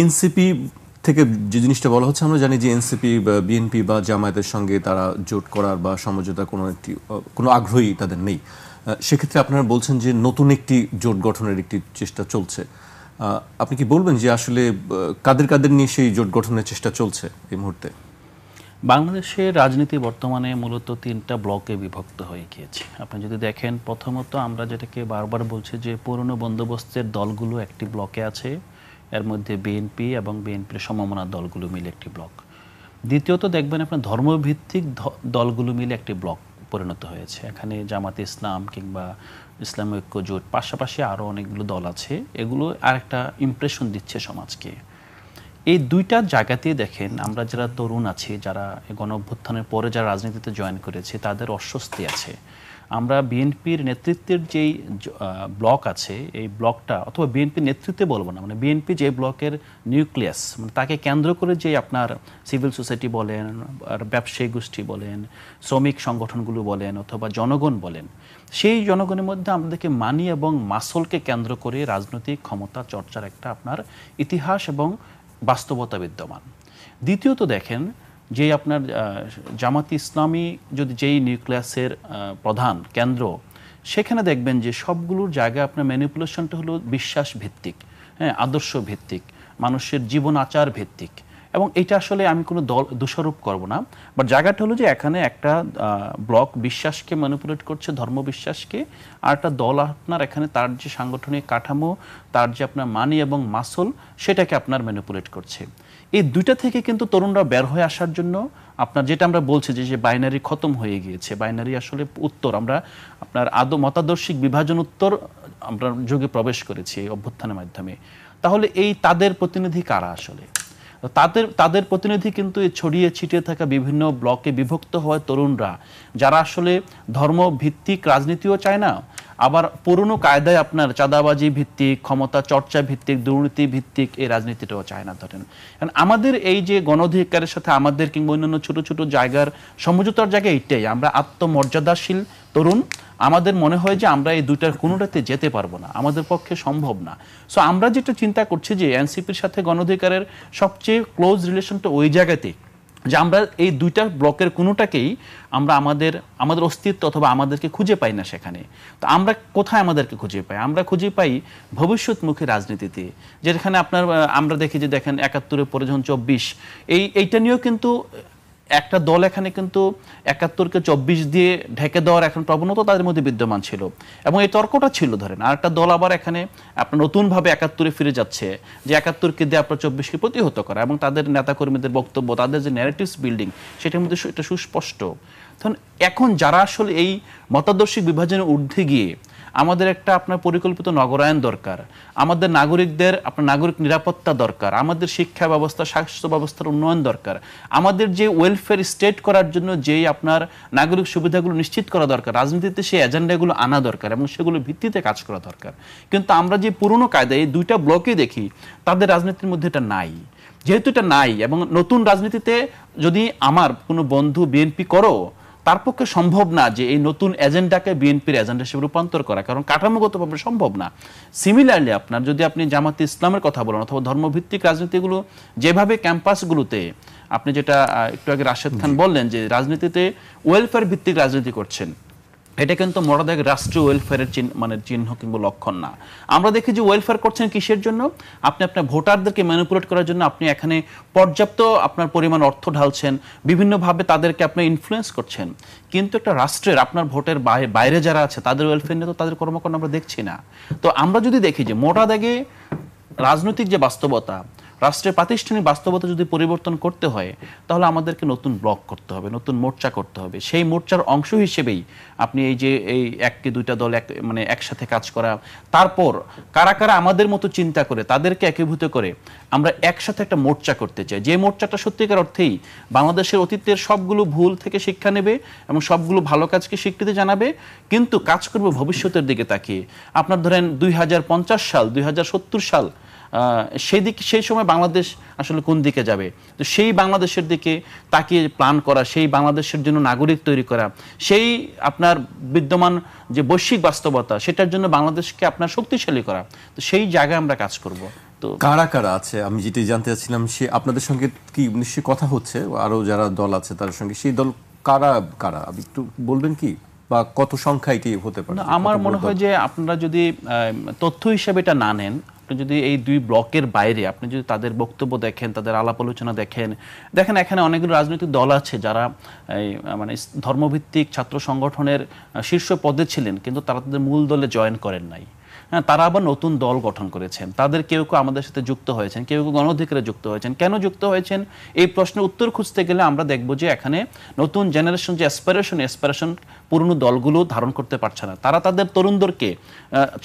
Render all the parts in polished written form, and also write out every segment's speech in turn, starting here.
NCP থেকে যে জিনিসটা বলা হচ্ছে, আমরা জানি যে এনসিপি বিএনপি বা জামায়াতের সঙ্গে তারা জোট করার বা সমঝোতা কোনো আগ্রহী তাদের নেই। সেক্ষেত্রে আপনারা বলছেন যে নতুন একটি জোট গঠনের একটি চেষ্টা চলছে। আপনি কি বলবেন যে আসলে কাদের কাদের নিয়ে সেই জোট গঠনের চেষ্টা চলছে এই মুহূর্তে? বাংলাদেশের রাজনীতি বর্তমানে মূলত 3টা ব্লকে বিভক্ত হয়ে গিয়েছে। আপনি যদি দেখেন, প্রথমত আমরা যেটাকে বারবার বলছি যে পুরনো বন্দোবস্তের দলগুলো একটি ব্লকে আছে, এর মধ্যে বিএনপি এবং বিএনপির সমমনা দলগুলো মিলে একটি ব্লক। দ্বিতীয়ত দেখবেন আপনার ধর্মভিত্তিক দলগুলো মিলে একটি ব্লক পরিণত হয়েছে। এখানে জামাতে ইসলাম কিংবা ইসলামী ঐক্য জোট, পাশাপাশি আরও অনেকগুলো দল আছে। এগুলো আরেকটা ইমপ্রেশন দিচ্ছে সমাজকে। এই দুইটা জায়গাতেই দেখেন, আমরা যারা তরুণ আছি, যারা গণ অভ্যুত্থানের পরে যারা রাজনীতিতে জয়েন করেছে, তাদের অস্বস্তি আছে। আমরা বিএনপির নেতৃত্বের যেই ব্লক আছে, এই ব্লকটা, অথবা বিএনপির নেতৃত্বে বলবো না, মানে বিএনপি যে ব্লকের নিউক্লিয়াস, মানে তাকে কেন্দ্র করে যে আপনার সিভিল সোসাইটি বলেন, আর ব্যবসায়ী গোষ্ঠী বলেন, শ্রমিক সংগঠনগুলো বলেন, অথবা জনগণ বলেন, সেই জনগণের মধ্যে আমাদেরকে মানি এবং মাসলকে কেন্দ্র করে রাজনৈতিক ক্ষমতা চর্চার একটা আপনার ইতিহাস এবং বাস্তবতা বিদ্যমান। দ্বিতীয়ত দেখেন যে আপনার জামাতে ইসলামী যদি যেই নিউক্লিয়াসের প্রধান কেন্দ্র, সেখানে দেখবেন যে সবগুলোর জায়গায় আপনার ম্যানিপুলেশনটা হলো বিশ্বাস ভিত্তিক, হ্যাঁ, আদর্শ ভিত্তিক, মানুষের জীবন আচার ভিত্তিক। এবং এটা আসলে আমি কোনো দল দোষারোপ করব না, বাট জায়গাটা হলো যে এখানে একটা ব্লক বিশ্বাসকে ম্যানিপুলেট করছে, ধর্ম বিশ্বাসকে, আর একটা দল আপনার এখানে তার যে সাংগঠনিক কাঠামো, তার যে আপনার মানি এবং মাসল, সেটাকে আপনার ম্যানিপুলেট করছে। এই দুইটা থেকে কিন্তু তরুণরা বের হয়ে আসার জন্য আপনার যেটা আমরা বলছি যে বাইনারি খতম হয়ে গিয়েছে, বাইনারি আসলে উত্তর, আমরা আপনার মতাদর্শিক বিভাজন উত্তর আমরা যুগে প্রবেশ করেছি এই অভ্যুত্থানের মাধ্যমে। তাহলে এই তাদের প্রতিনিধি কারা আসলে? তাদের প্রতিনিধি কিন্তু ছড়িয়ে ছিটিয়ে থাকা বিভিন্ন ব্লকে বিভক্ত হওয়া তরুণরা, যারা আসলে ধর্ম ভিত্তিক রাজনীতিও চায় না, আবার পুরনো কায়দায় আপনার চাঁদাবাজি ভিত্তিক, ক্ষমতা চর্চা ভিত্তিক, দুর্নীতি ভিত্তিক এই রাজনীতিটাও চায় না। ধরেন, কারণ আমাদের এই যে গণ অধিকারের সাথে আমাদের কিংবা অন্যান্য ছোট ছোট জায়গার সমঝোতার জায়গায় এইটাই, আমরা আত্মমর্যাদাশীল তরুণ, আমাদের মনে হয় যে আমরা এই দুইটার কোনোটাতে যেতে পারবো না, আমাদের পক্ষে সম্ভব না। সো আমরা যেটা চিন্তা করছি যে এনসিপির সাথে গণ অধিকারের সবচেয়ে ক্লোজ রিলেশনটা ওই জায়গাতে, যে আমরা এই দুইটা ব্লকের কোনোটাকেই আমরা আমাদের অস্তিত্ব অথবা আমাদেরকে খুঁজে পাই না সেখানে। তো আমরা কোথায় আমাদেরকে খুঁজে পাই? আমরা খুঁজে পাই ভবিষ্যৎমুখী রাজনীতিতে, যেখানে আপনার আমরা দেখি যে দেখেন ৭১-এর পরে যখন ২৪, এইটা নিয়েও কিন্তু একটা দল এখানে কিন্তু ৭১-কে ২৪ দিয়ে ঢেকে দেওয়ার এখন প্রবণতা তাদের মধ্যে বিদ্যমান ছিল, এবং এই তর্কটা ছিল। ধরেন আর একটা দল আবার এখানে আপনার নতুনভাবে ৭১-এ ফিরে যাচ্ছে, যে ৭১-কে দিয়ে আপনার ২৪-কে প্রতিহত করা, এবং তাদের নেতাকর্মীদের বক্তব্য, তাদের যে ন্যারেটিভস বিল্ডিং, সেটার মধ্যে এটা সুস্পষ্ট। তখন এখন যারা আসলে এই মতাদর্শিক বিভাজনের ঊর্ধ্বে গিয়ে আমাদের একটা আপনার পরিকল্পিত নগরায়ণ দরকার, আমাদের নাগরিকদের আপনার নাগরিক নিরাপত্তা দরকার, আমাদের শিক্ষা ব্যবস্থা, স্বাস্থ্য ব্যবস্থার উন্নয়ন দরকার, আমাদের যে ওয়েলফেয়ার স্টেট করার জন্য যেই আপনার নাগরিক সুবিধাগুলো নিশ্চিত করা দরকার, রাজনীতিতে সেই এজেন্ডাগুলো আনা দরকার এবং সেগুলো ভিত্তিতে কাজ করা দরকার। কিন্তু আমরা যে পুরনো কায়দায় এই দুইটা ব্লকে দেখি, তাদের রাজনীতির মধ্যে এটা নাই। যেহেতু এটা নাই, এবং নতুন রাজনীতিতে যদি আমার কোনো বন্ধু বিএনপি করো, তার পক্ষে সম্ভব না যে এই নতুন এজেন্ডাকে বিএনপির এজেন্ডা হিসেবে রূপান্তর করা, কারণ কাঠামোগতভাবে সম্ভব না। সিমিলারলি আপনার যদি আপনি জামাতে ইসলামের কথা বলেন, অথবা ধর্মভিত্তিক রাজনীতিগুলো যেভাবে ক্যাম্পাসগুলোতে, আপনি যেটা একটু আগে রাশেদ খান বললেন যে রাজনীতিতে ওয়েলফেয়ার ভিত্তিক রাজনীতি করছেন, এটা কিন্তু মোটাদাগ রাষ্ট্রীয় ওয়েলফেয়ারের চিহ্ন কিংবা লক্ষণ না। আমরা দেখি যে ওয়েলফেয়ার করছেন কিসের জন্য? আপনি আপনার ভোটারদেরকে ম্যানিপুলেট করার জন্য আপনি এখানে পর্যাপ্ত আপনার পরিমাণ অর্থ ঢালছেন, বিভিন্নভাবে তাদেরকে আপনি ইনফ্লুয়েন্স করছেন। কিন্তু একটা রাষ্ট্রের আপনার ভোটের বাইরে যারা আছে, তাদের ওয়েলফেয়ার নিয়ে তো তাদের কর্মকাণ্ড আমরা দেখছি না। তো আমরা যদি দেখি যে মোটাদাগে রাজনৈতিক যে বাস্তবতা, রাষ্ট্রের প্রাতিষ্ঠানিক বাস্তবতা যদি পরিবর্তন করতে হয়, তাহলে আমাদেরকে নতুন ব্লক করতে হবে, নতুন মোর্চা করতে হবে। সেই মোর্চার অংশ হিসেবেই আপনি এই যে এই ১কে ২টা দল একসাথে কাজ করা, তারপর কারা কারা আমাদের মতো চিন্তা করে তাদেরকে একীভূত করে আমরা একসাথে একটা মোর্চা করতে চাই, যে মোর্চাটা সত্যিকার অর্থেই বাংলাদেশের অতীতের সবগুলো ভুল থেকে শিক্ষা নেবে এবং সবগুলো ভালো কাজকে স্বীকৃতি জানাবে, কিন্তু কাজ করবে ভবিষ্যতের দিকে তাকিয়ে। আপনার ধরেন ২০৫০ সাল, ২০৭০ সাল, সেই সময় বাংলাদেশ আসলে কোন দিকে যাবে, তো সেই বাংলাদেশের দিকে তাকিয়ে প্ল্যান করা, সেই বাংলাদেশের জন্য নাগরিক তৈরি করা, সেই আপনার বিদ্যমান যে বৈশ্বিক বাস্তবতা, সেটার জন্য বাংলাদেশকে আপনার শক্তিশালী করা, তো সেই জায়গায় আমরা কাজ করব। তো কারা কারা আছে আমি যেটি জানতে চাচ্ছিলাম, সে আপনাদের সঙ্গে কি নিশ্চয়ই কথা হচ্ছে আরো যারা দল আছে তার সঙ্গে, সেই দল কারা কারা আপনি একটু বলবেন কি, বা কত সংখ্যা এটি হতে পারে? আমার মনে হয় যে আপনারা যদি তথ্য হিসেবে এটা না নেন, আপনি যদি এই দুই ব্লকের বাইরে আপনি যদি তাদের বক্তব্য দেখেন, তাদের আলাপ আলোচনা দেখেন এখানে অনেকগুলো রাজনৈতিক দল আছে যারা মানে ধর্মভিত্তিক ছাত্র সংগঠনের শীর্ষ পদে ছিলেন, কিন্তু তারা তাদের মূল দলে জয়েন করেন নাই। হ্যাঁ, তারা আবার নতুন দল গঠন করেছেন, তাদের কেউ কেউ আমাদের সাথে যুক্ত হয়েছেন, কেউ কেউ গণ অধিকারে যুক্ত হয়েছেন। কেন যুক্ত হয়েছেন এই প্রশ্নের উত্তর খুঁজতে গেলে আমরা দেখব যে এখানে নতুন জেনারেশন যে অ্যাসপিরেশন পুরনো দলগুলো ধারণ করতে পারছে না। তারা তাদের তরুণদেরকে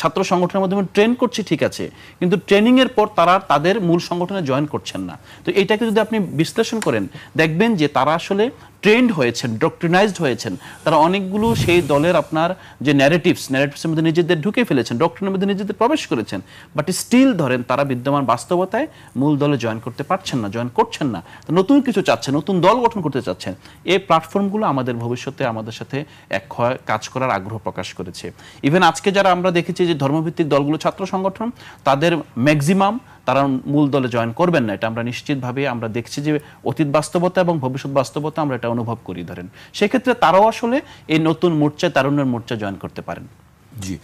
ছাত্র সংগঠনের মাধ্যমে ট্রেন করছে ঠিক আছে, কিন্তু ট্রেনিং এর পর তারা তাদের মূল সংগঠনে জয়েন করছেন না। তো এটাকে যদি আপনি বিশ্লেষণ করেন দেখবেন যে তারা আসলে ট্রেন্ড হয়েছেন, ডক্ট্রিনাইজড হয়েছেন। তারা অনেকগুলো সেই দলের আপনার যে ন্যারেটিভসের মধ্যে নিজেদের ঢুকে ফেলেছেন, ডক্ট্রিনের মধ্যে নিজেদের প্রবেশ করেছেন, বাট স্টিল ধরেন তারা বিদ্যমান বাস্তবতায় মূল দলে জয়েন করতে পারছেন না, জয়েন করছেন না। নতুন কিছু চাচ্ছেন, নতুন দল গঠন করতে চাচ্ছেন। এই প্ল্যাটফর্মগুলো আমাদের ভবিষ্যতে আমাদের সাথে এক কাজ করার আগ্রহ প্রকাশ করেছে। ইভেন আজকে যারা আমরা দেখেছি যে ধর্মভিত্তিক দলগুলো ছাত্র সংগঠন, তাদের ম্যাক্সিমাম তারা মূল দলে জয়েন করবেন না, এটা আমরা নিশ্চিতভাবে আমরা দেখছি যে অতীত বাস্তবতা এবং ভবিষ্যৎ বাস্তবতা আমরা এটা অনুভব করি। ধরেন সেক্ষেত্রে তারাও আসলে এই নতুন মোর্চা, তারুণ্যের মোর্চা জয়েন করতে পারেন। জি।